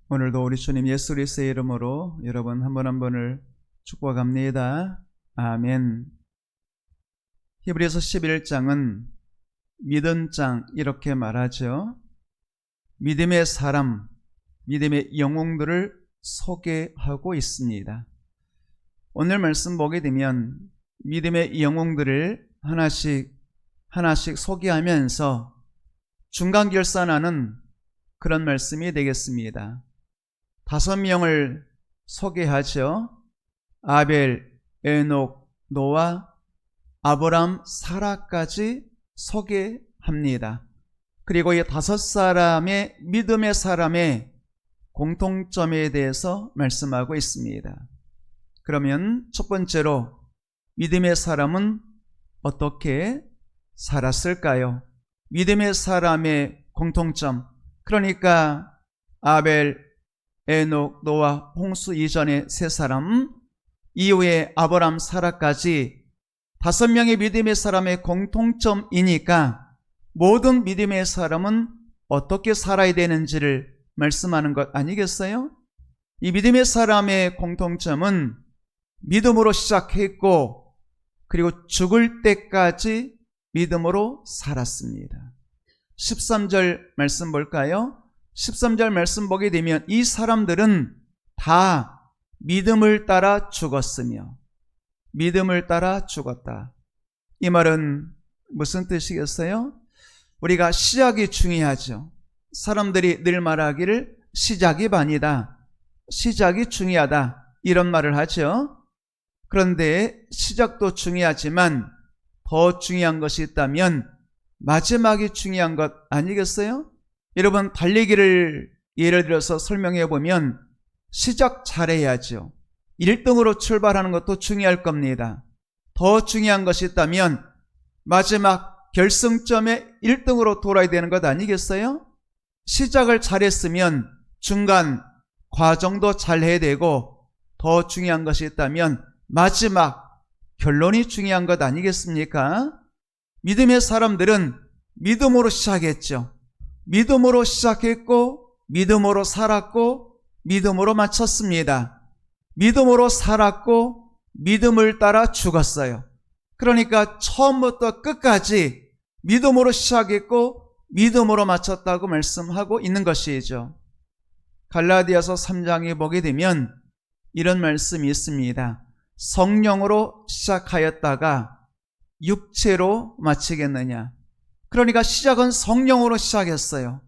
오늘도 우리 주님 예수 그리스도의 이름으로 여러분 한 분 한 분을 축복합니다. 아멘. 히브리서 11장은 믿음 장 이렇게 말하죠. 믿음의 사람, 믿음의 영웅들을 소개하고 있습니다. 오늘 말씀 보게 되면 믿음의 영웅들을 하나씩 소개하면서 중간 결산하는 그런 말씀이 되겠습니다. 5명을 소개하죠. 아벨, 에녹, 노아, 아브람, 사라까지 소개합니다. 그리고 이 5사람의 믿음의 사람의 공통점에 대해서 말씀하고 있습니다. 그러면 첫 번째로 믿음의 사람은 어떻게 살았을까요? 믿음의 사람의 공통점, 그러니까 아벨, 에녹, 노아, 홍수 이전의 3사람, 이후에 아브람, 사라까지 5명의 믿음의 사람의 공통점이니까 모든 믿음의 사람은 어떻게 살아야 되는지를 말씀하는 것 아니겠어요? 이 믿음의 사람의 공통점은 믿음으로 시작했고 그리고 죽을 때까지 믿음으로 살았습니다. 13절 말씀 볼까요? 13절 말씀 보게 되면 이 사람들은 다 믿음을 따라 죽었으며 믿음을 따라 죽었다. 이 말은 무슨 뜻이겠어요? 우리가 시작이 중요하죠. 사람들이 늘 말하기를 시작이 반이다, 시작이 중요하다, 이런 말을 하죠. 그런데 시작도 중요하지만 더 중요한 것이 있다면 마지막이 중요한 것 아니겠어요? 여러분, 달리기를 예를 들어서 설명해 보면 시작 잘해야죠. 1등으로 출발하는 것도 중요할 겁니다. 더 중요한 것이 있다면 마지막 결승점에 1등으로 돌아야 되는 것 아니겠어요? 시작을 잘했으면 중간 과정도 잘해야 되고 더 중요한 것이 있다면 마지막 결론이 중요한 것 아니겠습니까? 믿음의 사람들은 믿음으로 시작했죠. 믿음으로 시작했고 믿음으로 살았고 믿음으로 마쳤습니다. 믿음으로 살았고 믿음을 따라 죽었어요. 그러니까 처음부터 끝까지 믿음으로 시작했고 믿음으로 마쳤다고 말씀하고 있는 것이죠. 갈라디아서 3장에 보게 되면 이런 말씀이 있습니다. 성령으로 시작하였다가 육체로 마치겠느냐. 그러니까 시작은 성령으로 시작했어요.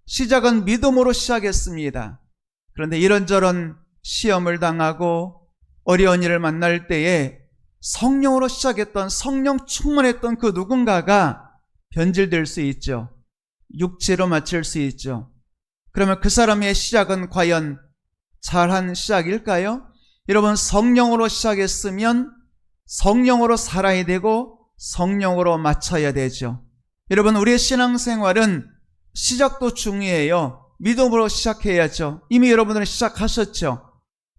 시작은 믿음으로 시작했습니다. 그런데 이런저런 시험을 당하고 어려운 일을 만날 때에 성령으로 시작했던, 성령 충만했던 그 누군가가 변질될 수 있죠. 육체로 마칠 수 있죠. 그러면 그 사람의 시작은 과연 잘한 시작일까요? 여러분, 성령으로 시작했으면 성령으로 살아야 되고 성령으로 마쳐야 되죠. 여러분, 우리의 신앙생활은 시작도 중요해요. 믿음으로 시작해야죠. 이미 여러분들은 시작하셨죠.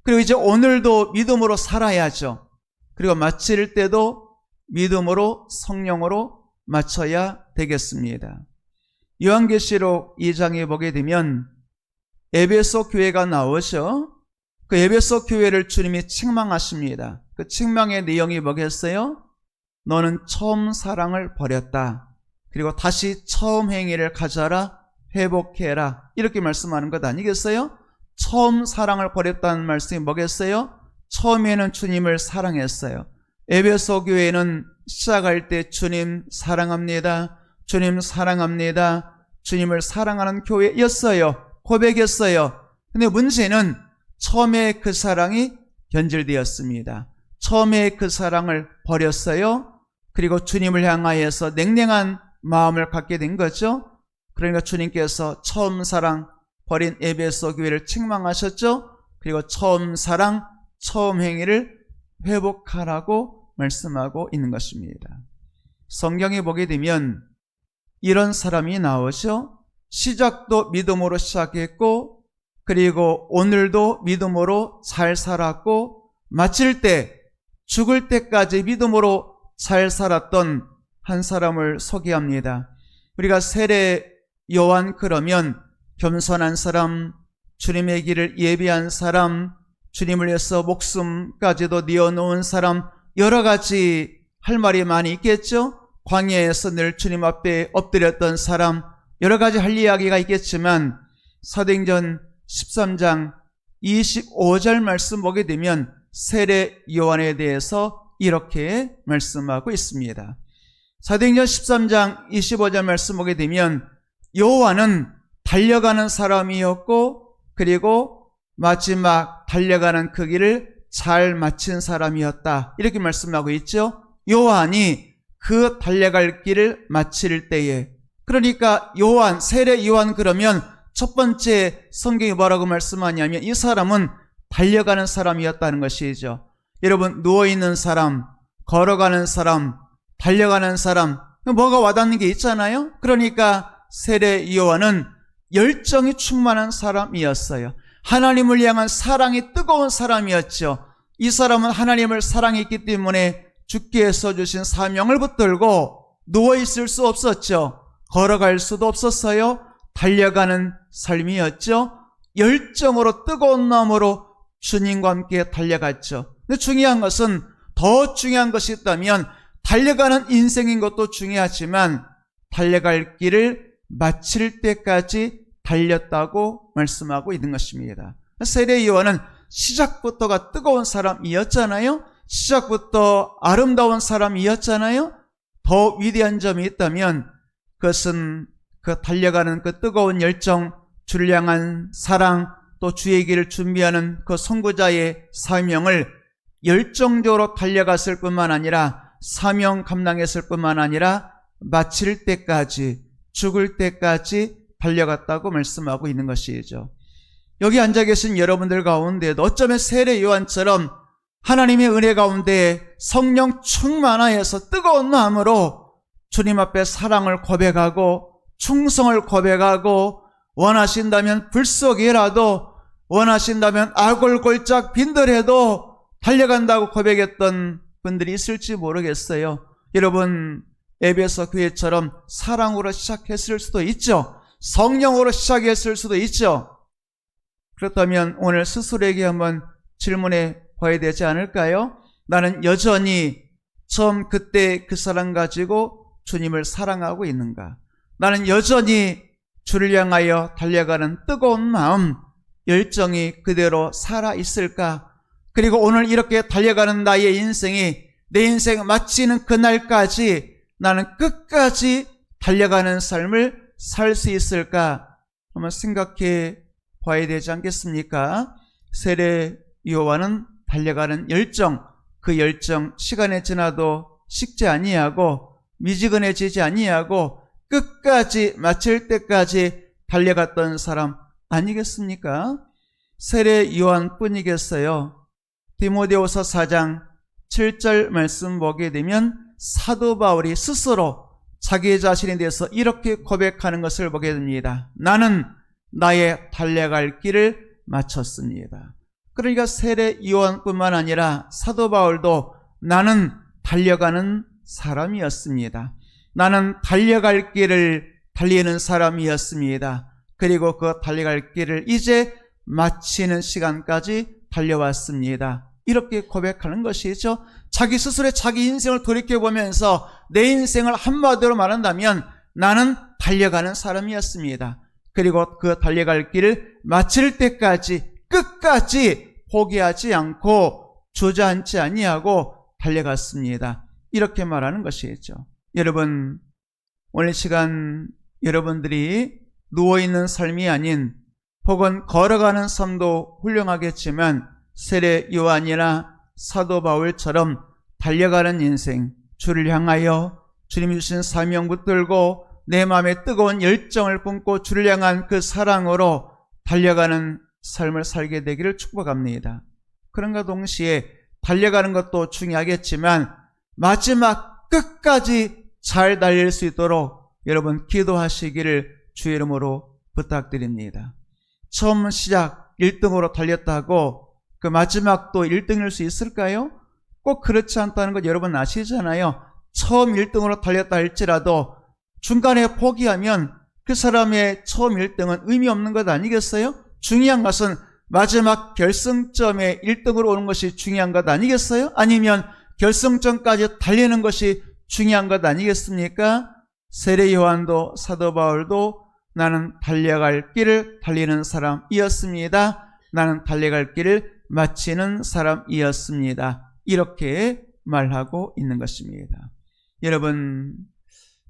그리고 이제 오늘도 믿음으로 살아야죠. 그리고 마칠 때도 믿음으로 성령으로 마쳐야 되겠습니다. 요한계시록 2장에 보게 되면 에베소 교회가 나오죠. 그 에베소 교회를 주님이 책망하십니다. 그 책망의 내용이 뭐겠어요? 너는 처음 사랑을 버렸다. 그리고 다시 처음 행위를 가져라, 회복해라, 이렇게 말씀하는 것 아니겠어요? 처음 사랑을 버렸다는 말씀이 뭐겠어요? 처음에는 주님을 사랑했어요. 에베소 교회는 시작할 때 주님 사랑합니다, 주님 사랑합니다, 주님을 사랑하는 교회였어요. 고백했어요. 근데 문제는 처음에 그 사랑이 변질되었습니다. 처음에 그 사랑을 버렸어요. 그리고 주님을 향하여서 냉랭한 마음을 갖게 된 거죠. 그러니까 주님께서 처음 사랑 버린 에베소 교회를 책망하셨죠. 그리고 처음 사랑, 처음 행위를 회복하라고 말씀하고 있는 것입니다. 성경에 보게 되면 이런 사람이 나오죠. 시작도 믿음으로 시작했고 그리고 오늘도 믿음으로 잘 살았고 마칠 때, 죽을 때까지 믿음으로 잘 살았던 한 사람을 소개합니다. 우리가 세례 요한 그러면 겸손한 사람, 주님의 길을 예비한 사람, 주님을 위해서 목숨까지도 내어놓은 사람, 여러 가지 할 말이 많이 있겠죠. 광야에서 늘 주님 앞에 엎드렸던 사람, 여러 가지 할 이야기가 있겠지만 사도행전 13장 25절 말씀 보게 되면 세례 요한에 대해서 이렇게 말씀하고 있습니다. 사도행전 13장 25절 말씀 보게 되면 요한은 달려가는 사람이었고 그리고 마지막 달려가는 그 길을 잘 마친 사람이었다, 이렇게 말씀하고 있죠. 요한이 그 달려갈 길을 마칠 때에, 그러니까 요한, 세례 요한, 그러면 첫 번째 성경이 뭐라고 말씀하냐면 이 사람은 달려가는 사람이었다는 것이죠. 여러분, 누워있는 사람, 걸어가는 사람, 달려가는 사람, 뭐가 와닿는 게 있잖아요. 그러니까 세례 요한은 열정이 충만한 사람이었어요. 하나님을 향한 사랑이 뜨거운 사람이었죠. 이 사람은 하나님을 사랑했기 때문에 주께서 주신 사명을 붙들고 누워있을 수 없었죠. 걸어갈 수도 없었어요. 달려가는 삶이었죠. 열정으로, 뜨거운 마음으로 주님과 함께 달려갔죠. 근데 중요한 것은, 더 중요한 것이 있다면 달려가는 인생인 것도 중요하지만 달려갈 길을 마칠 때까지 달렸다고 말씀하고 있는 것입니다. 세례 요한은 시작부터가 뜨거운 사람이었잖아요. 시작부터 아름다운 사람이었잖아요. 더 위대한 점이 있다면 그것은 그 달려가는 그 뜨거운 열정, 주를 향한 사랑, 또 주의 길을 준비하는 그 선구자의 사명을 열정적으로 달려갔을 뿐만 아니라 사명 감당했을 뿐만 아니라 마칠 때까지, 죽을 때까지 달려갔다고 말씀하고 있는 것이죠. 여기 앉아 계신 여러분들 가운데도 어쩌면 세례 요한처럼 하나님의 은혜 가운데 성령 충만하여서 뜨거운 마음으로 주님 앞에 사랑을 고백하고 충성을 고백하고 원하신다면 불 속이라도, 원하신다면 아골골짝 빈들해도 달려간다고 고백했던 분들이 있을지 모르겠어요. 여러분, 에베소 교회처럼 사랑으로 시작했을 수도 있죠. 성령으로 시작했을 수도 있죠. 그렇다면 오늘 스스로에게 한번 질문해 봐야 되지 않을까요? 나는 여전히 처음 그때 그 사랑 가지고 주님을 사랑하고 있는가? 나는 여전히 주를 향하여 달려가는 뜨거운 마음, 열정이 그대로 살아있을까? 그리고 오늘 이렇게 달려가는 나의 인생이, 내 인생 마치는 그날까지 나는 끝까지 달려가는 삶을 살 수 있을까? 한번 생각해 봐야 되지 않겠습니까? 세례 요한은 달려가는 열정, 그 열정 시간이 지나도 식지 아니하고 미지근해지지 아니하고 끝까지 마칠 때까지 달려갔던 사람 아니겠습니까? 세례 요한뿐이겠어요. 디모데후서 4장 7절 말씀 보게 되면 사도 바울이 스스로 자기 자신에 대해서 이렇게 고백하는 것을 보게 됩니다. 나는 나의 달려갈 길을 마쳤습니다. 그러니까 세례 요한뿐만 아니라 사도 바울도 나는 달려가는 사람이었습니다. 나는 달려갈 길을 달리는 사람이었습니다. 그리고 그 달려갈 길을 이제 마치는 시간까지 달려왔습니다. 이렇게 고백하는 것이죠. 자기 스스로의 자기 인생을 돌이켜보면서 내 인생을 한마디로 말한다면 나는 달려가는 사람이었습니다. 그리고 그 달려갈 길을 마칠 때까지 끝까지 포기하지 않고 주저앉지 아니하고 달려갔습니다. 이렇게 말하는 것이죠. 여러분, 오늘 시간 여러분들이 누워있는 삶이 아닌 혹은 걸어가는 삶도 훌륭하겠지만 세례 요한이나 사도 바울처럼 달려가는 인생, 주를 향하여 주님이 주신 사명 붙들고 내 마음에 뜨거운 열정을 뿜고 주를 향한 그 사랑으로 달려가는 삶을 살게 되기를 축복합니다. 그런가 동시에 달려가는 것도 중요하겠지만 마지막 끝까지 잘 달릴 수 있도록 여러분 기도하시기를 주의 이름으로 부탁드립니다. 처음 시작 1등으로 달렸다고 그 마지막도 1등일 수 있을까요? 꼭 그렇지 않다는 것 여러분 아시잖아요. 처음 1등으로 달렸다 할지라도 중간에 포기하면 그 사람의 처음 1등은 의미 없는 것 아니겠어요? 중요한 것은 마지막 결승점에 1등으로 오는 것이 중요한 것 아니겠어요? 아니면 결승점까지 달리는 것이 중요한 것 아니겠습니까? 세례 요한도 사도 바울도 나는 달려갈 길을 달리는 사람이었습니다. 나는 달려갈 길을 마치는 사람이었습니다. 이렇게 말하고 있는 것입니다. 여러분,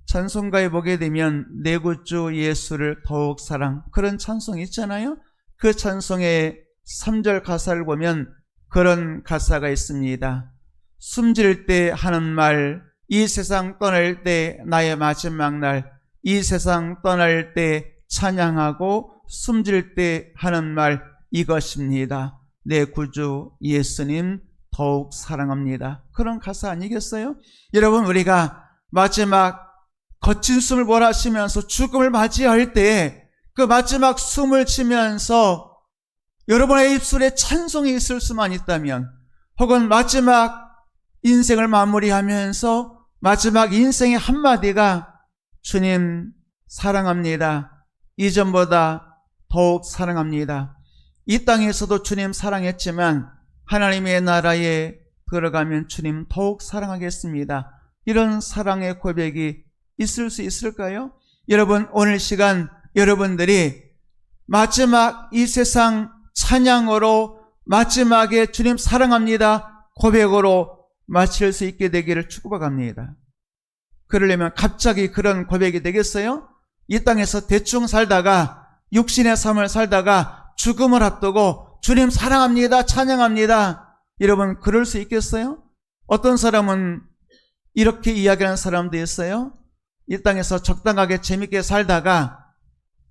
찬송가에 보게 되면 내 구주 예수를 더욱 사랑, 그런 찬송이 있잖아요. 그 찬송의 3절 가사를 보면 그런 가사가 있습니다. 숨질 때 하는 말, 이 세상 떠날 때 나의 마지막 날, 이 세상 떠날 때 찬양하고 숨질 때 하는 말, 이것입니다. 내 구주 예수님 더욱 사랑합니다. 그런 가사 아니겠어요? 여러분, 우리가 마지막 거친 숨을 몰아쉬면서 죽음을 맞이할 때 그 마지막 숨을 쉬면서 여러분의 입술에 찬송이 있을 수만 있다면, 혹은 마지막 인생을 마무리하면서 마지막 인생의 한마디가 주님 사랑합니다, 이전보다 더욱 사랑합니다, 이 땅에서도 주님 사랑했지만 하나님의 나라에 들어가면 주님 더욱 사랑하겠습니다, 이런 사랑의 고백이 있을 수 있을까요? 여러분, 오늘 시간 여러분들이 마지막 이 세상 찬양으로 마지막에 주님 사랑합니다 고백으로 마칠 수 있게 되기를 축복합니다. 그러려면 갑자기 그런 고백이 되겠어요? 이 땅에서 대충 살다가, 육신의 삶을 살다가 죽음을 앞두고 주님 사랑합니다, 찬양합니다, 여러분, 그럴 수 있겠어요? 어떤 사람은 이렇게 이야기하는 사람도 있어요. 이 땅에서 적당하게 재밌게 살다가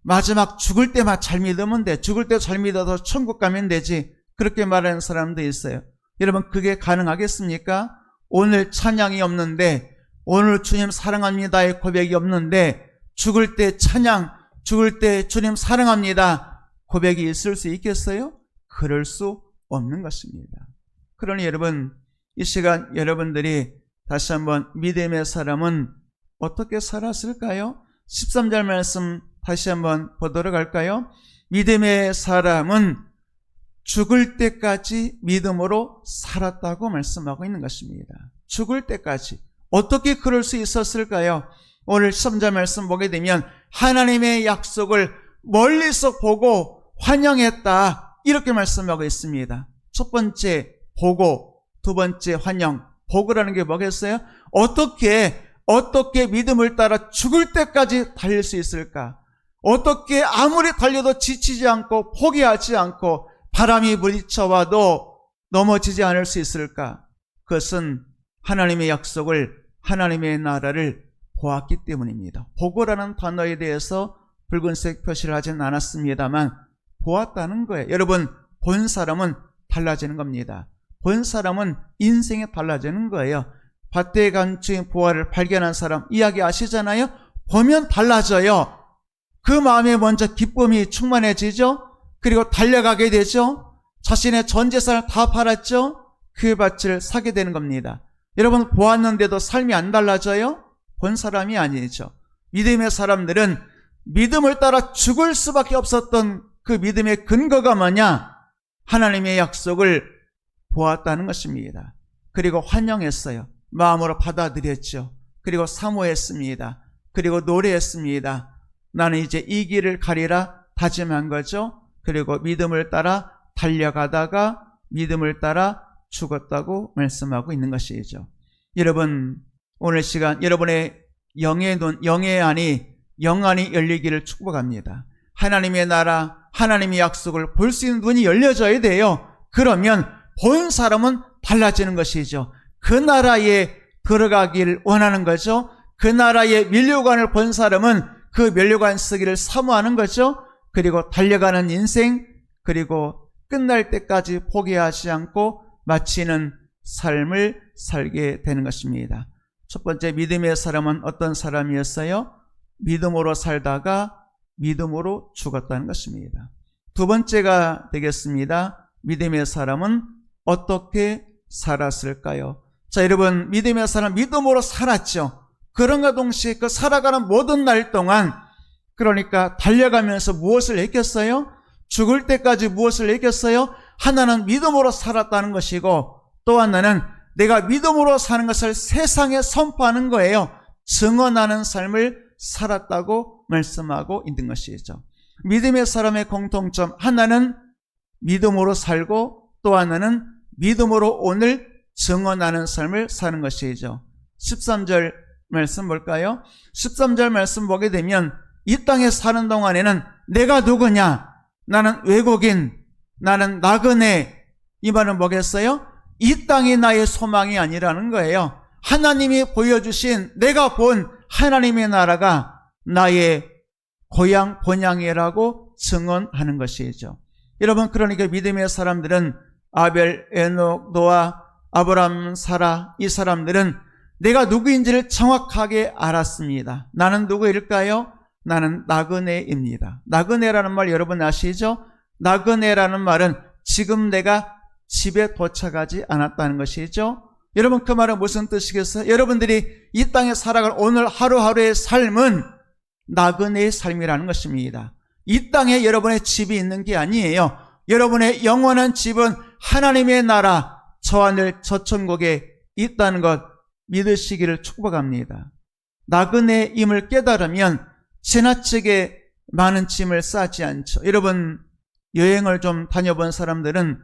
마지막 죽을 때만 잘 믿으면 돼, 죽을 때 잘 믿어서 천국 가면 되지, 그렇게 말하는 사람도 있어요. 여러분, 그게 가능하겠습니까? 오늘 찬양이 없는데, 오늘 주님 사랑합니다의 고백이 없는데 죽을 때 찬양, 죽을 때 주님 사랑합니다 고백이 있을 수 있겠어요? 그럴 수 없는 것입니다. 그러니 여러분, 이 시간 여러분들이 다시 한번 믿음의 사람은 어떻게 살았을까요? 13절 말씀 다시 한번 보도록 할까요? 믿음의 사람은 죽을 때까지 믿음으로 살았다고 말씀하고 있는 것입니다. 죽을 때까지. 어떻게 그럴 수 있었을까요? 오늘 13절 말씀 보게 되면 하나님의 약속을 멀리서 보고 환영했다, 이렇게 말씀하고 있습니다. 첫 번째 보고, 두 번째 환영. 보고라는 게 뭐겠어요? 어떻게 믿음을 따라 죽을 때까지 달릴 수 있을까? 어떻게 아무리 달려도 지치지 않고 포기하지 않고 바람이 부딪혀와도 넘어지지 않을 수 있을까? 그것은 하나님의 약속을, 하나님의 나라를 보았기 때문입니다. 보고라는 단어에 대해서 붉은색 표시를 하진 않았습니다만 보았다는 거예요. 여러분, 본 사람은 달라지는 겁니다. 본 사람은 인생이 달라지는 거예요. 밭에 간 주인 보화를 발견한 사람 이야기 아시잖아요? 보면 달라져요. 그 마음에 먼저 기쁨이 충만해지죠. 그리고 달려가게 되죠. 자신의 전 재산을 다 팔았죠. 그 밭을 사게 되는 겁니다. 여러분, 보았는데도 삶이 안 달라져요? 본 사람이 아니죠. 믿음의 사람들은 믿음을 따라 죽을 수밖에 없었던 그 믿음의 근거가 뭐냐? 하나님의 약속을 보았다는 것입니다. 그리고 환영했어요. 마음으로 받아들였죠. 그리고 사모했습니다. 그리고 노래했습니다. 나는 이제 이 길을 가리라 다짐한 거죠. 그리고 믿음을 따라 달려가다가 믿음을 따라 죽었다고 말씀하고 있는 것이죠. 여러분, 오늘 시간 여러분의 영의 눈, 영의 안이 영안이 열리기를 축복합니다. 하나님의 나라, 하나님의 약속을 볼 수 있는 눈이 열려져야 돼요. 그러면 본 사람은 달라지는 것이죠. 그 나라에 들어가기를 원하는 거죠. 그 나라의 면류관을 본 사람은 그 면류관 쓰기를 사모하는 거죠. 그리고 달려가는 인생, 그리고 끝날 때까지 포기하지 않고 마치는 삶을 살게 되는 것입니다. 첫 번째, 믿음의 사람은 어떤 사람이었어요? 믿음으로 살다가 믿음으로 죽었다는 것입니다. 두 번째가 되겠습니다. 믿음의 사람은 어떻게 살았을까요? 자, 여러분, 믿음의 사람 믿음으로 살았죠. 그런가 동시에 그 살아가는 모든 날 동안, 그러니까 달려가면서 무엇을 했겠어요? 죽을 때까지 무엇을 얘기했어요? 하나는 믿음으로 살았다는 것이고 또 하나는 내가 믿음으로 사는 것을 세상에 선포하는 거예요. 증언하는 삶을 살았다고 말씀하고 있는 것이죠. 믿음의 사람의 공통점, 하나는 믿음으로 살고 또 하나는 믿음으로 오늘 증언하는 삶을 사는 것이죠. 13절 말씀 볼까요? 13절 말씀 보게 되면 이 땅에 사는 동안에는 내가 누구냐? 나는 외국인, 나는 나그네. 이 말은 뭐겠어요? 이 땅이 나의 소망이 아니라는 거예요. 하나님이 보여주신 내가 본 하나님의 나라가 나의 고향 본향이라고 증언하는 것이죠. 여러분, 그러니까 믿음의 사람들은 아벨, 에녹, 노아, 아브라함, 사라, 이 사람들은 내가 누구인지를 정확하게 알았습니다. 나는 누구일까요? 나는 나그네입니다. 나그네라는 말 여러분 아시죠? 나그네라는 말은 지금 내가 집에 도착하지 않았다는 것이죠. 여러분, 그 말은 무슨 뜻이겠어요? 여러분들이 이 땅에 살아갈 오늘 하루하루의 삶은 나그네의 삶이라는 것입니다. 이 땅에 여러분의 집이 있는 게 아니에요. 여러분의 영원한 집은 하나님의 나라, 저 하늘 저 천국에 있다는 것 믿으시기를 축복합니다. 나그네임을 깨달으면 지나치게 많은 짐을 싸지 않죠. 여러분, 여행을 좀 다녀본 사람들은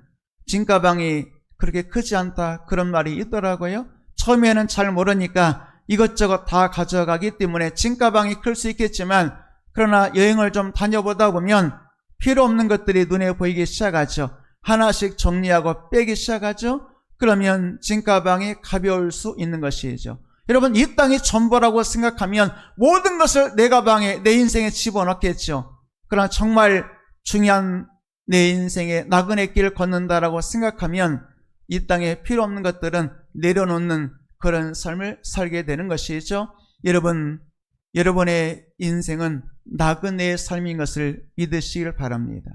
짐가방이 그렇게 크지 않다 그런 말이 있더라고요. 처음에는 잘 모르니까 이것저것 다 가져가기 때문에 짐가방이 클 수 있겠지만 그러나 여행을 좀 다녀보다 보면 필요 없는 것들이 눈에 보이기 시작하죠. 하나씩 정리하고 빼기 시작하죠. 그러면 짐가방이 가벼울 수 있는 것이죠. 여러분, 이 땅이 전부라고 생각하면 모든 것을 내 가방에, 내 인생에 집어넣겠죠. 그러나 정말 중요한 내 인생에 나그네 길을 걷는다라고 생각하면 이 땅에 필요 없는 것들은 내려놓는 그런 삶을 살게 되는 것이죠. 여러분, 여러분의 인생은 나그네의 삶인 것을 믿으시길 바랍니다.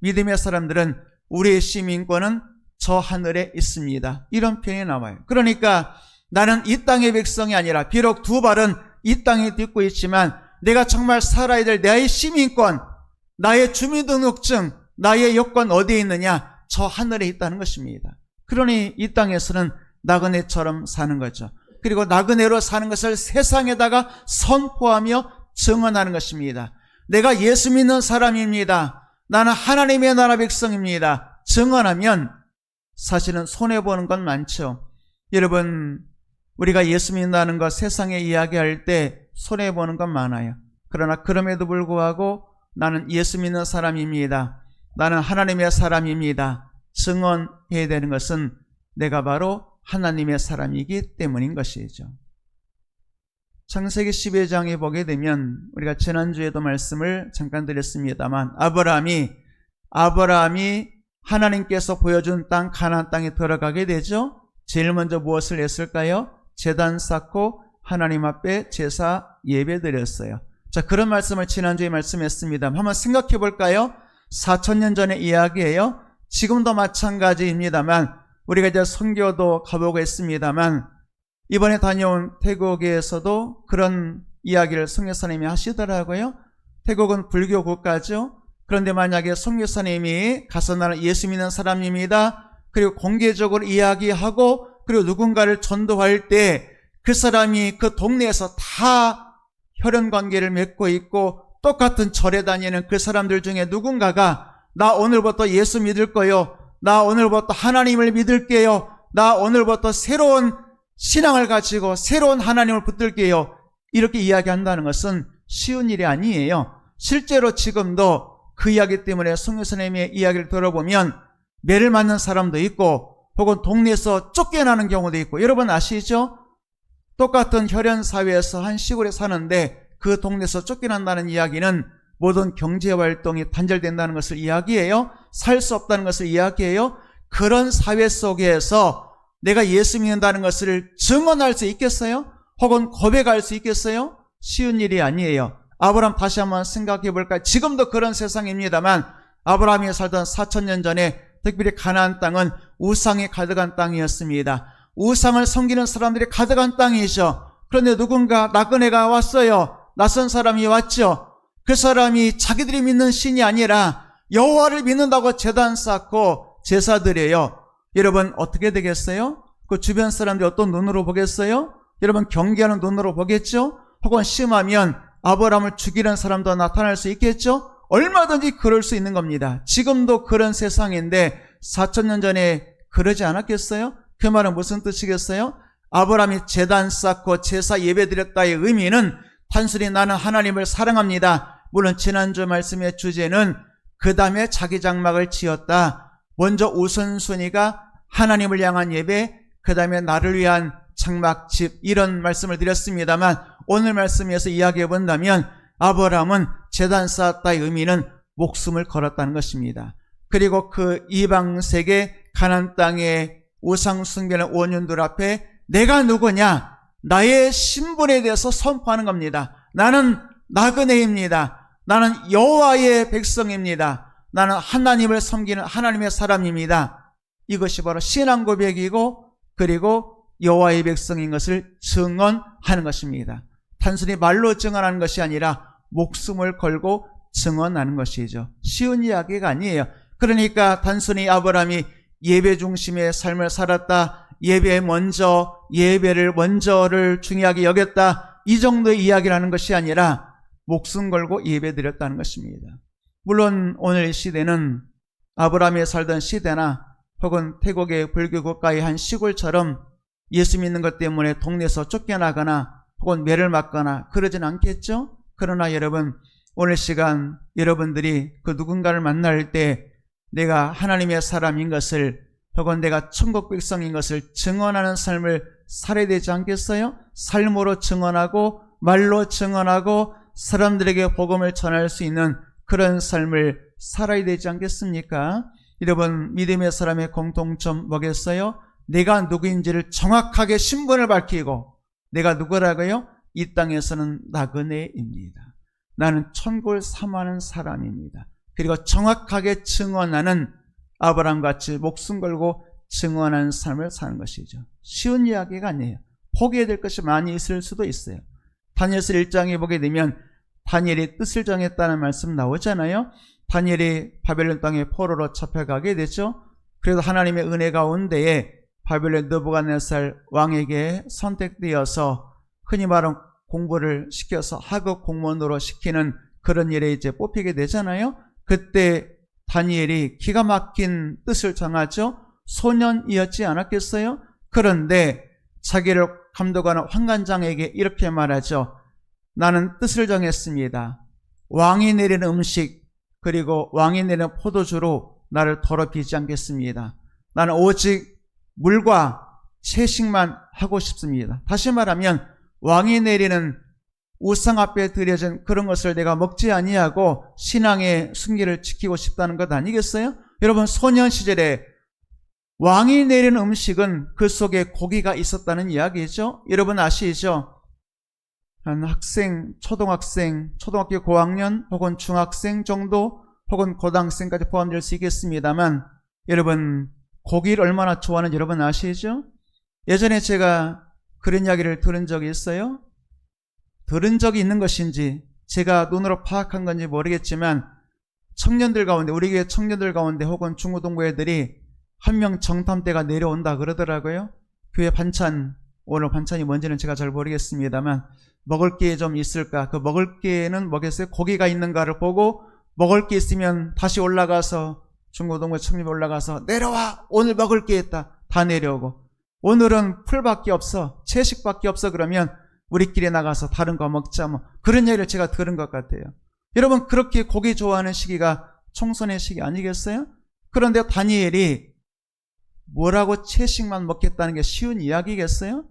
믿음의 사람들은 우리의 시민권은 저 하늘에 있습니다. 이런 표현이 나와요. 그러니까 나는 이 땅의 백성이 아니라 비록 두 발은 이 땅에 딛고 있지만 내가 정말 살아야 될 나의 시민권, 나의 주민등록증, 나의 여권 어디에 있느냐? 저 하늘에 있다는 것입니다. 그러니 이 땅에서는 나그네처럼 사는 거죠. 그리고 나그네로 사는 것을 세상에다가 선포하며 증언하는 것입니다. 내가 예수 믿는 사람입니다. 나는 하나님의 나라 백성입니다. 증언하면 사실은 손해보는 건 많죠. 여러분, 우리가 예수 믿는다는 것 세상에 이야기할 때 손해보는 건 많아요. 그러나 그럼에도 불구하고 나는 예수 믿는 사람입니다. 나는 하나님의 사람입니다. 증언해야 되는 것은 내가 바로 하나님의 사람이기 때문인 것이죠. 창세기 12장에 보게 되면 우리가 지난주에도 말씀을 잠깐 드렸습니다만 아브라함이 하나님께서 보여준 땅 가나안 땅에 들어가게 되죠. 제일 먼저 무엇을 했을까요? 제단 쌓고 하나님 앞에 제사 예배 드렸어요. 자, 그런 말씀을 지난주에 말씀했습니다. 한번 생각해 볼까요? 4,000년 전의 이야기예요. 지금도 마찬가지입니다만 우리가 이제 선교도 가보고 했습니다만 이번에 다녀온 태국에서도 그런 이야기를 선교사님이 하시더라고요. 태국은 불교 국가죠. 그런데 만약에 선교사님이 가서 나는 예수 믿는 사람입니다. 그리고 공개적으로 이야기하고 그리고 누군가를 전도할 때 그 사람이 그 동네에서 다 혈연관계를 맺고 있고 똑같은 절에 다니는 그 사람들 중에 누군가가 나 오늘부터 예수 믿을 거요. 나 오늘부터 하나님을 믿을게요. 나 오늘부터 새로운 신앙을 가지고 새로운 하나님을 붙들게요. 이렇게 이야기한다는 것은 쉬운 일이 아니에요. 실제로 지금도 그 이야기 때문에 선교사님의 이야기를 들어보면 매를 맞는 사람도 있고 혹은 동네에서 쫓겨나는 경우도 있고 여러분 아시죠? 똑같은 혈연사회에서 한 시골에 사는데 그 동네에서 쫓겨난다는 이야기는 모든 경제활동이 단절된다는 것을 이야기해요. 살 수 없다는 것을 이야기해요. 그런 사회 속에서 내가 예수 믿는다는 것을 증언할 수 있겠어요? 혹은 고백할 수 있겠어요? 쉬운 일이 아니에요. 아브라함 다시 한번 생각해 볼까요? 지금도 그런 세상입니다만 아브라함이 살던 4,000년 전에 특별히 가나안 땅은 우상이 가득한 땅이었습니다. 우상을 섬기는 사람들이 가득한 땅이죠. 그런데 누군가 나그네가 왔어요. 낯선 사람이 왔죠. 그 사람이 자기들이 믿는 신이 아니라 여호와를 믿는다고 제단 쌓고 제사 드려요. 여러분 어떻게 되겠어요? 그 주변 사람들이 어떤 눈으로 보겠어요? 여러분 경계하는 눈으로 보겠죠? 혹은 심하면 아브라함을 죽이는 사람도 나타날 수 있겠죠? 얼마든지 그럴 수 있는 겁니다. 지금도 그런 세상인데 4,000년 전에 그러지 않았겠어요? 그 말은 무슨 뜻이겠어요? 아브라함이 제단 쌓고 제사 예배 드렸다의 의미는 단순히 나는 하나님을 사랑합니다. 물론 지난주 말씀의 주제는 그 다음에 자기 장막을 지었다. 먼저 우선순위가 하나님을 향한 예배, 그 다음에 나를 위한 장막집, 이런 말씀을 드렸습니다만 오늘 말씀에서 이야기해 본다면 아브라함은 제단 쌓았다의 의미는 목숨을 걸었다는 것입니다. 그리고 그 이방 세계 가나안 땅의 우상 숭배하는 원흉들 앞에 내가 누구냐? 나의 신분에 대해서 선포하는 겁니다. 나는 나그네입니다. 나는 여호와의 백성입니다. 나는 하나님을 섬기는 하나님의 사람입니다. 이것이 바로 신앙 고백이고 그리고 여호와의 백성인 것을 증언하는 것입니다. 단순히 말로 증언하는 것이 아니라 목숨을 걸고 증언하는 것이죠. 쉬운 이야기가 아니에요. 그러니까 단순히 아브라함이 예배 중심의 삶을 살았다, 예배를 먼저를 중요하게 여겼다, 이 정도의 이야기를 하는 것이 아니라 목숨 걸고 예배 드렸다는 것입니다. 물론 오늘 시대는 아브라함이 살던 시대나 혹은 태국의 불교 국가의 한 시골처럼 예수 믿는 것 때문에 동네에서 쫓겨나거나 혹은 매를 맞거나 그러진 않겠죠? 그러나 여러분, 오늘 시간 여러분들이 그 누군가를 만날 때 내가 하나님의 사람인 것을 혹은 내가 천국 백성인 것을 증언하는 삶을 살아야 되지 않겠어요? 삶으로 증언하고 말로 증언하고 사람들에게 복음을 전할 수 있는 그런 삶을 살아야 되지 않겠습니까? 여러분, 믿음의 사람의 공통점 뭐겠어요? 내가 누구인지를 정확하게 신분을 밝히고 내가 누구라고요? 이 땅에서는 나그네입니다. 나는 천국을 사모하는 사람입니다. 그리고 정확하게 증언하는 아브라함같이 목숨 걸고 증언하는 삶을 사는 것이죠. 쉬운 이야기가 아니에요. 포기해야 될 것이 많이 있을 수도 있어요. 다니엘서 1장에 보게 되면 다니엘이 뜻을 정했다는 말씀 나오잖아요. 다니엘이 바벨론 땅에 포로로 잡혀가게 되죠. 그래도 하나님의 은혜 가운데에 바벨론 느부갓네살 왕에게 선택되어서 흔히 말하는 공부를 시켜서 하급 공무원으로 시키는 그런 일에 이제 뽑히게 되잖아요. 그때 다니엘이 기가 막힌 뜻을 정하죠. 소년이었지 않았겠어요? 그런데 자기를 감독하는 환관장에게 이렇게 말하죠. 나는 뜻을 정했습니다. 왕이 내리는 음식 그리고 왕이 내리는 포도주로 나를 더럽히지 않겠습니다. 나는 오직 물과 채식만 하고 싶습니다. 다시 말하면 왕이 내리는 우상 앞에 드려진 그런 것을 내가 먹지 아니하고 신앙의 순기를 지키고 싶다는 것 아니겠어요? 여러분, 소년 시절에 왕이 내리는 음식은 그 속에 고기가 있었다는 이야기죠. 여러분 아시죠? 한 학생, 초등학교 고학년 혹은 중학생 정도 혹은 고등학생까지 포함될 수 있겠습니다만 여러분, 고기를 얼마나 좋아하는지 여러분 아시죠? 예전에 제가 그런 이야기를 들은 적이 있어요. 들은 적이 있는 것인지 제가 눈으로 파악한 건지 모르겠지만 청년들 가운데, 우리 교회 청년들 가운데 혹은 중고등부 애들이 한 명 정탐대가 내려온다 그러더라고요. 교회 반찬, 오늘 반찬이 뭔지는 제가 잘 모르겠습니다만 먹을 게 좀 있을까? 그 먹을 게는 뭐겠어요? 고기가 있는가를 보고 먹을 게 있으면 다시 올라가서 중고등부 청년이 올라가서 내려와! 오늘 먹을 게 있다. 다 내려오고 오늘은 풀밖에 없어. 채식밖에 없어. 그러면 우리끼리 나가서 다른 거 먹자. 뭐 그런 얘기를 제가 들은 것 같아요. 여러분, 그렇게 고기 좋아하는 시기가 청소년 시기 아니겠어요? 그런데 다니엘이 뭐라고 채식만 먹겠다는 게 쉬운 이야기겠어요?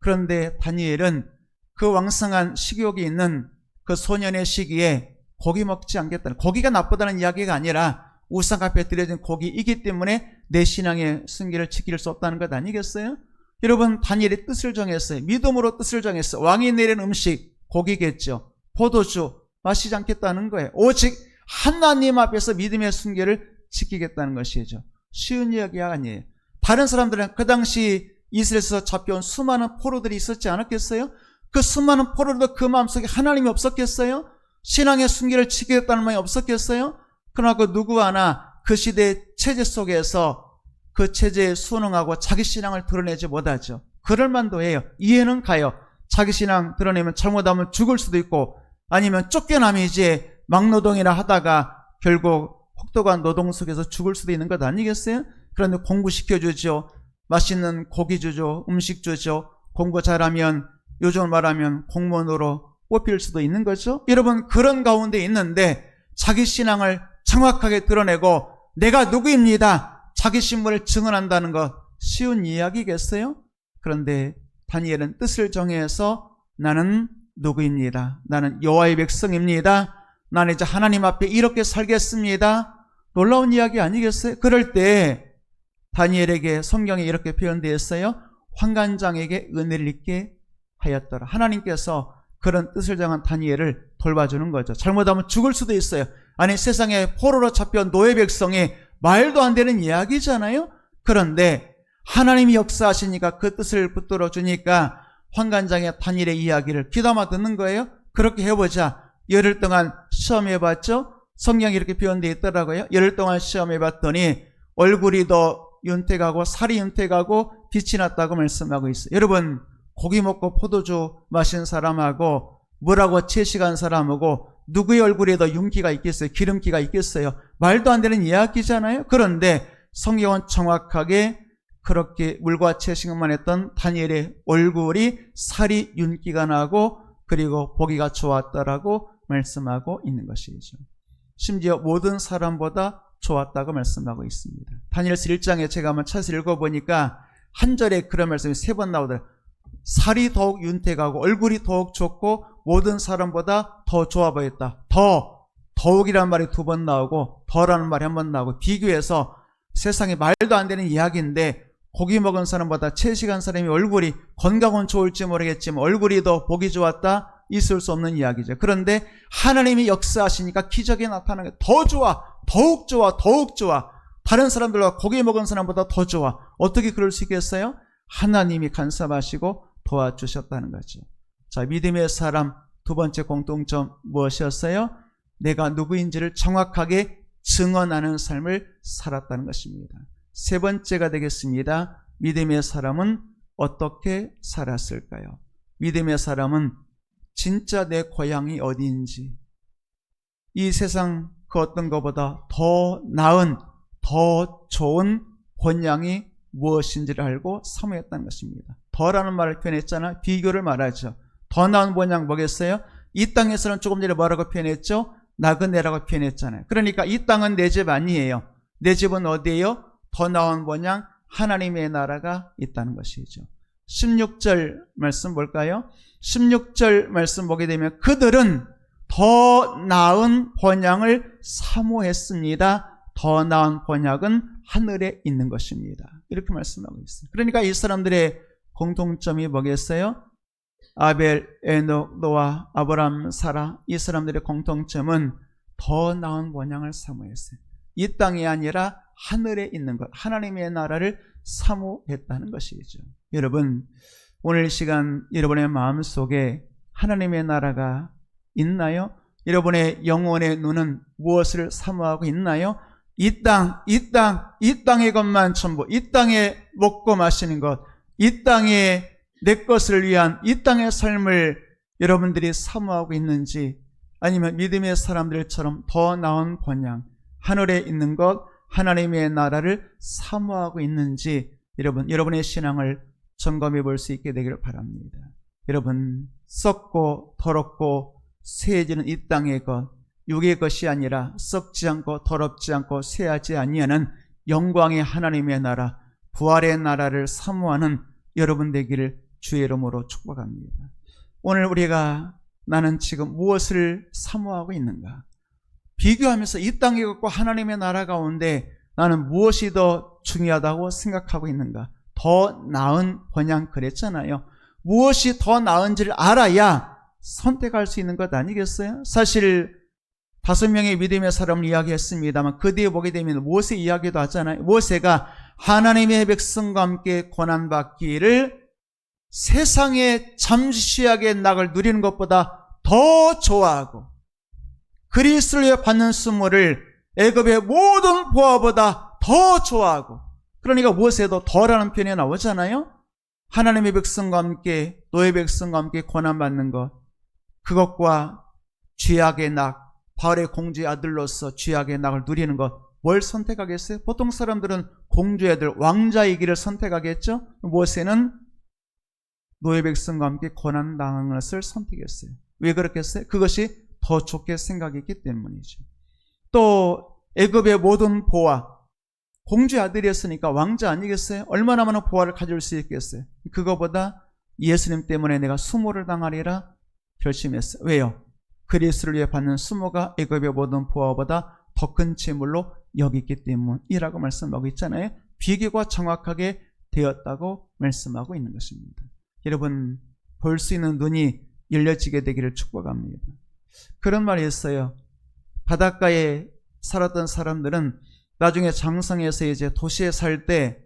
그런데 다니엘은 그 왕성한 식욕이 있는 그 소년의 시기에 고기 먹지 않겠다는, 고기가 나쁘다는 이야기가 아니라 우상 앞에 드려진 고기이기 때문에 내 신앙의 순기를 지킬 수 없다는 것 아니겠어요? 여러분, 다니엘이 뜻을 정했어요. 믿음으로 뜻을 정했어요. 왕이 내린 음식, 고기겠죠. 포도주 마시지 않겠다는 거예요. 오직 하나님 앞에서 믿음의 순결을 지키겠다는 것이죠. 쉬운 이야기가 아니에요. 다른 사람들은 그 당시 이스라엘에서 잡혀온 수많은 포로들이 있었지 않았겠어요? 그 수많은 포로들도 그 마음속에 하나님이 없었겠어요? 신앙의 순결을 지키겠다는 마음이 없었겠어요? 그러나 그 누구 하나 그 시대의 체제 속에서 그 체제에 순응하고 자기 신앙을 드러내지 못하죠. 그럴 만도 해요. 이해는 가요. 자기 신앙 드러내면 잘못하면 죽을 수도 있고, 아니면 쫓겨나면 이제 막노동이나 하다가 결국 혹독한 노동 속에서 죽을 수도 있는 것 아니겠어요? 그런데 공부시켜주죠. 맛있는 고기 주죠. 음식 주죠. 공부 잘하면 요즘 말하면 공무원으로 뽑힐 수도 있는 거죠. 여러분, 그런 가운데 있는데 자기 신앙을 정확하게 드러내고 내가 누구입니다, 자기 신분을 증언한다는 것 쉬운 이야기겠어요? 그런데 다니엘은 뜻을 정해서 나는 누구입니다, 나는 여호와의 백성입니다, 나는 이제 하나님 앞에 이렇게 살겠습니다. 놀라운 이야기 아니겠어요? 그럴 때 다니엘에게 성경에 이렇게 표현되어 있어요. 환관장에게 은혜를 입게 하였더라. 하나님께서 그런 뜻을 정한 다니엘을 돌봐주는 거죠. 잘못하면 죽을 수도 있어요. 아니, 세상에 포로로 잡혀온 노예 백성이 말도 안 되는 이야기잖아요. 그런데 하나님이 역사하시니까 그 뜻을 붙들어 주니까 환관장의 다니엘의 이야기를 귀담아 듣는 거예요. 그렇게 해보자. 열흘 동안 시험해봤죠. 성경이 이렇게 표현되어 있더라고요. 열흘 동안 시험해봤더니 얼굴이 더 윤택하고 살이 윤택하고 빛이 났다고 말씀하고 있어요. 여러분, 고기 먹고 포도주 마신 사람하고 물하고 채식한 사람하고 누구의 얼굴에 더 윤기가 있겠어요? 기름기가 있겠어요? 말도 안 되는 이야기잖아요. 그런데 성경은 정확하게 그렇게 물과 채식만 했던 다니엘의 얼굴이 살이 윤기가 나고 그리고 보기가 좋았다라고 말씀하고 있는 것이죠. 심지어 모든 사람보다 좋았다고 말씀하고 있습니다. 다니엘서 1장에 제가 한번 찾아서 읽어보니까 한 절에 그런 말씀이 3번 나오더라고요. 살이 더욱 윤택하고 얼굴이 더욱 좋고 모든 사람보다 더 좋아 보였다. 더욱이라는 말이 2번 나오고 더라는 말이 1번 나오고, 비교해서 세상에 말도 안 되는 이야기인데 고기 먹은 사람보다 채식한 사람이 얼굴이, 건강은 좋을지 모르겠지만 얼굴이 더 보기 좋았다, 있을 수 없는 이야기죠. 그런데 하나님이 역사하시니까 기적이 나타나는 게 더 좋아, 더욱 좋아, 더욱 좋아. 다른 사람들과 고기 먹은 사람보다 더 좋아. 어떻게 그럴 수 있겠어요? 하나님이 간섭하시고 도와주셨다는 거죠. 자, 믿음의 사람 두 번째 공통점 무엇이었어요? 내가 누구인지를 정확하게 증언하는 삶을 살았다는 것입니다. 세 번째가 되겠습니다. 믿음의 사람은 어떻게 살았을까요? 믿음의 사람은 진짜 내 고향이 어디인지, 이 세상 그 어떤 것보다 더 나은, 더 좋은 본향이 무엇인지를 알고 사모했다는 것입니다. 더라는 말을 표현했잖아요. 비교를 말하죠. 더 나은 본향 뭐겠어요? 이 땅에서는 조금 전에 뭐라고 표현했죠? 나그네라고 표현했잖아요. 그러니까 이 땅은 내 집 아니에요. 내 집은 어디예요? 더 나은 본향, 하나님의 나라가 있다는 것이죠. 16절 말씀 볼까요? 16절 말씀 보게 되면 그들은 더 나은 번향을 사모했습니다. 더 나은 번향은 하늘에 있는 것입니다. 이렇게 말씀하고 있습니다. 그러니까 이 사람들의 공통점이 뭐겠어요? 아벨, 에녹, 노아, 아브람, 사라, 이 사람들의 공통점은 더 나은 번향을 사모했어요. 이 땅이 아니라 하늘에 있는 것, 하나님의 나라를 사모했다는 것이죠. 여러분, 오늘 이 시간 여러분의 마음속에 하나님의 나라가 있나요? 여러분의 영혼의 눈은 무엇을 사모하고 있나요? 이 땅의 것만 전부, 이 땅에 먹고 마시는 것, 이 땅에 내 것을 위한 이 땅의 삶을 여러분들이 사모하고 있는지, 아니면 믿음의 사람들처럼 더 나은 번향, 하늘에 있는 것, 하나님의 나라를 사모하고 있는지 여러분의 신앙을 점검해 볼 수 있게 되기를 바랍니다. 여러분, 썩고 더럽고 쇠해지는 이 땅의 것, 육의 것이 아니라 썩지 않고 더럽지 않고 쇠하지 아니하는 영광의 하나님의 나라, 부활의 나라를 사모하는 여러분 되기를 주의 이름으로 축복합니다. 오늘 우리가 나는 지금 무엇을 사모하고 있는가? 비교하면서 이 땅의 것과 하나님의 나라 가운데 나는 무엇이 더 중요하다고 생각하고 있는가? 더 나은 번향 그랬잖아요. 무엇이 더 나은지를 알아야 선택할 수 있는 것 아니겠어요? 사실 5명의 믿음의 사람을 이야기했습니다만 그 뒤에 보게 되면 모세 이야기도 하잖아요. 모세가 하나님의 백성과 함께 고난받기를 세상의 잠시하게 낙을 누리는 것보다 더 좋아하고 그리스도를 받는 수모를 애굽의 모든 보화보다 더 좋아하고, 그러니까 무엇에도 더라는 표현이 나오잖아요. 하나님의 백성과 함께, 노예 백성과 함께 고난받는 것, 그것과 죄악의 낙, 바울의 공주의 아들로서 죄악의 낙을 누리는 것, 뭘 선택하겠어요? 보통 사람들은 공주의 아들, 왕자의 길을 선택하겠죠? 모세는 노예 백성과 함께 고난당하는 것을 선택했어요. 왜 그렇겠어요? 그것이 더 좋게 생각했기 때문이죠. 또 애굽의 모든 보화, 공주의 아들이었으니까 왕자 아니겠어요? 얼마나 많은 보화를 가질 수 있겠어요? 그거보다 예수님 때문에 내가 수모를 당하리라 결심했어요. 왜요? 그리스도를 위해 받는 수모가 애굽의 모든 보화보다 더 큰 재물로 여기기 때문이라고 말씀하고 있잖아요. 비교가 정확하게 되었다고 말씀하고 있는 것입니다. 여러분, 볼 수 있는 눈이 열려지게 되기를 축복합니다. 그런 말이 있어요. 바닷가에 살았던 사람들은 나중에 장성해서 이제 도시에 살 때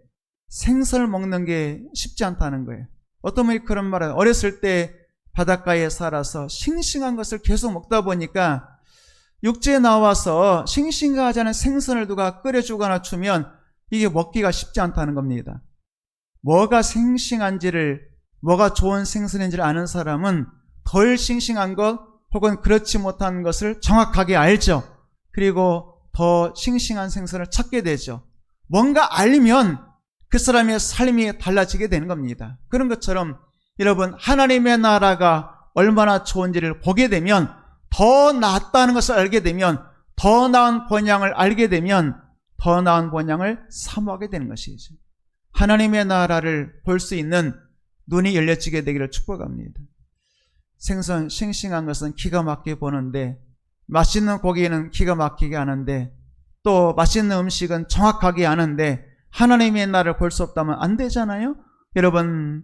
생선을 먹는 게 쉽지 않다는 거예요. 어떤 분이 그런 말을, 어렸을 때 바닷가에 살아서 싱싱한 것을 계속 먹다 보니까 육지에 나와서 싱싱하지 않은 생선을 누가 끓여주거나 주면 이게 먹기가 쉽지 않다는 겁니다. 뭐가 싱싱한지를, 뭐가 좋은 생선인지를 아는 사람은 덜 싱싱한 것 혹은 그렇지 못한 것을 정확하게 알죠. 그리고 더 싱싱한 생선을 찾게 되죠. 뭔가 알면 그 사람의 삶이 달라지게 되는 겁니다. 그런 것처럼 여러분, 하나님의 나라가 얼마나 좋은지를 보게 되면, 더 낫다는 것을 알게 되면, 더 나은 본향을 알게 되면 더 나은 본향을 사모하게 되는 것이죠. 하나님의 나라를 볼 수 있는 눈이 열려지게 되기를 축복합니다. 생선 싱싱한 것은 기가 막히게 보는데, 맛있는 고기는 기가 막히게 아는데, 또 맛있는 음식은 정확하게 아는데 하나님의 나라를 볼 수 없다면 안 되잖아요. 여러분,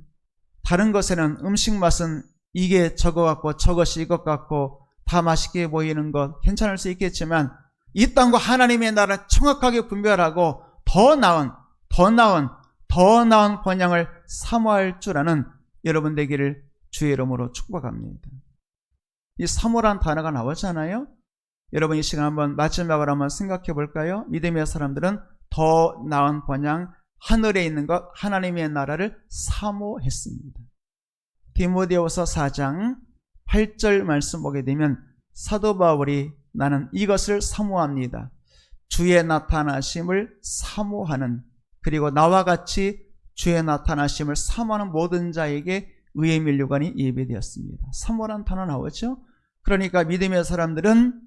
다른 것에는 음식 맛은 이게 저거 같고 저것이 이것 같고 다 맛있게 보이는 것 괜찮을 수 있겠지만, 이 땅과 하나님의 나라를 정확하게 분별하고 더 나은 본향을 사모할 줄 아는 여러분 되기를 주의 이름으로 축복합니다. 이 사모란 단어가 나오잖아요. 여러분, 이 시간 한번 마지막으로 한번 생각해 볼까요? 믿음의 사람들은 더 나은 본향, 하늘에 있는 것, 하나님의 나라를 사모했습니다. 디모데후서 4장 8절 말씀 보게 되면 사도 바울이 나는 이것을 사모합니다. 주의 나타나심을 사모하는, 그리고 나와 같이 주의 나타나심을 사모하는 모든 자에게 의의 면류관이 예비되었습니다. 사모란 단어 나오죠? 그러니까 믿음의 사람들은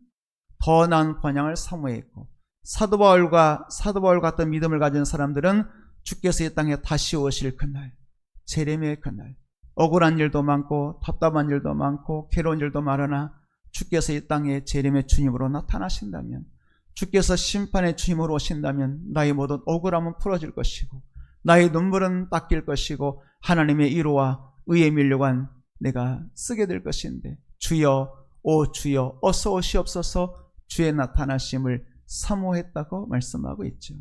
더 나은 본향을 사모했고, 사도 바울 같은 믿음을 가진 사람들은 주께서 이 땅에 다시 오실 그날, 재림의 그날, 억울한 일도 많고 답답한 일도 많고 괴로운 일도 많으나 주께서 이 땅에 재림의 주님으로 나타나신다면, 주께서 심판의 주님으로 오신다면 나의 모든 억울함은 풀어질 것이고 나의 눈물은 닦일 것이고 하나님의 위로와 의의 면류관 내가 쓰게 될 것인데, 주여 오 주여 어서 오시옵소서, 주의 나타나심을 사모했다고 말씀하고 있죠.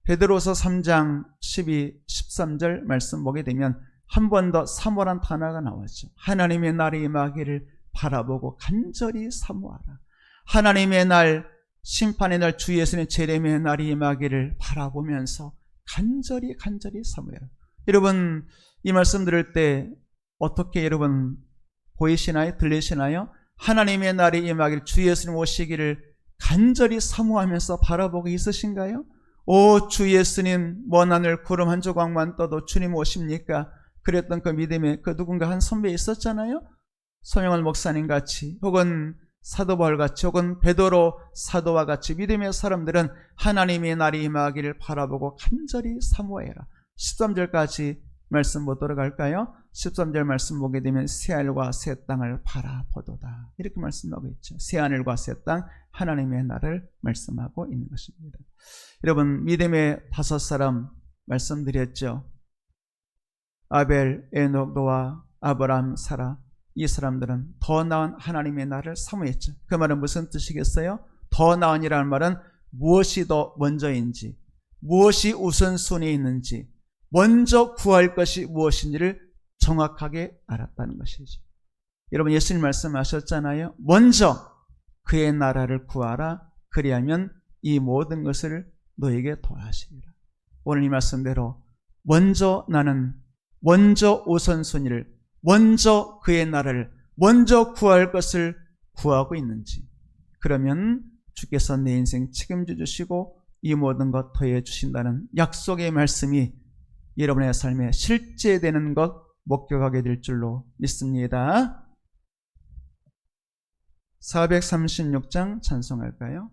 베드로서 3장 12, 13절 말씀 보게 되면 한 번 더 사모란 단어가 나왔죠. 하나님의 날이 임하기를 바라보고 간절히 사모하라. 하나님의 날, 심판의 날, 주 예수님의 재림의 날이 임하기를 바라보면서 간절히 사모해라. 여러분, 이 말씀 들을 때 어떻게 여러분 보이시나요? 들리시나요? 하나님의 날이 임하기를, 주 예수님 오시기를 간절히 사모하면서 바라보고 있으신가요? 오 주 예수님, 먼 하늘 구름 한 조각만 떠도 주님 오십니까? 그랬던 그 믿음의 그 누군가 한 선배 있었잖아요. 손영원 목사님 같이, 혹은 사도 바울 같이, 혹은 베드로 사도와 같이 믿음의 사람들은 하나님의 날이 임하기를 바라보고 간절히 사모해라. 13절까지 말씀 보도록 할까요? 13절 말씀 보게 되면 새하늘과 새 땅을 바라보도다, 이렇게 말씀하고 있죠. 새하늘과 새 땅, 하나님의 날을 말씀하고 있는 것입니다. 여러분, 믿음의 5사람 말씀드렸죠. 아벨, 에녹, 노아, 아브라함, 사라, 이 사람들은 더 나은 하나님의 날을 사모했죠. 그 말은 무슨 뜻이겠어요? 더 나은이라는 말은 무엇이 더 먼저인지, 무엇이 우선순위에 있는지, 먼저 구할 것이 무엇인지를 정확하게 알았다는 것이죠. 여러분, 예수님 말씀하셨잖아요. 먼저 그의 나라를 구하라. 그리하면 이 모든 것을 너에게 더하시리라. 오늘 이 말씀대로 먼저 나는 먼저 우선순위를, 먼저 그의 나라를 먼저 구할 것을 구하고 있는지, 그러면 주께서 내 인생 책임져 주시고 이 모든 것 더해 주신다는 약속의 말씀이 여러분의 삶에 실제되는 것 목격하게 될 줄로 믿습니다. 436장 찬송할까요?